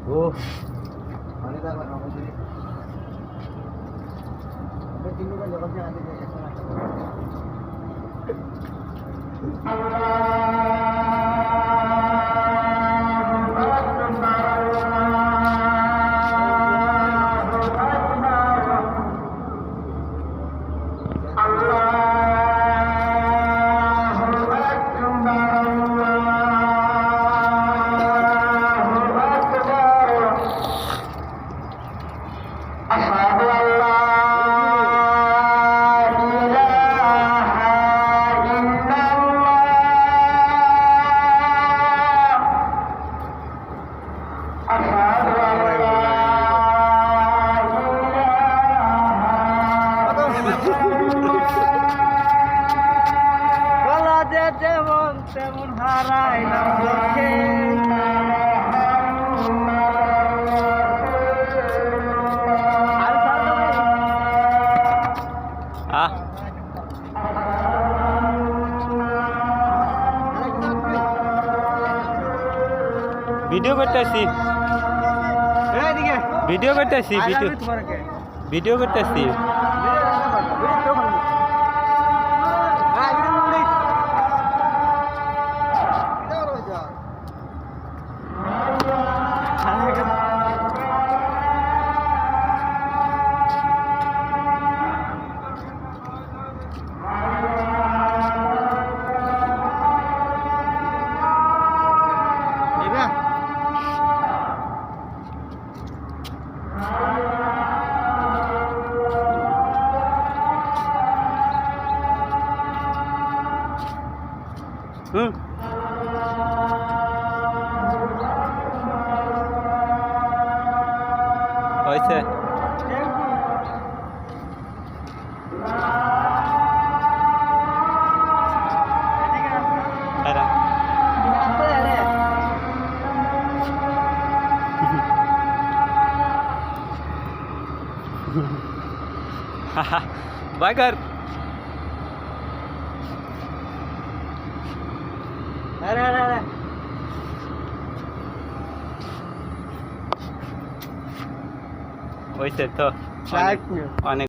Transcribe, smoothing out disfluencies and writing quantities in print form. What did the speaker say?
ও মানে তার না বুঝি আমরা তিনটা জগৎ যে আগে এখন যেমন তেমন হারাইলাম চোখে ভিডিও করতেছি ভিডিও করতেছি ভিডিও করতেছি হয়েছে বাগার হয়েছে তো অনেক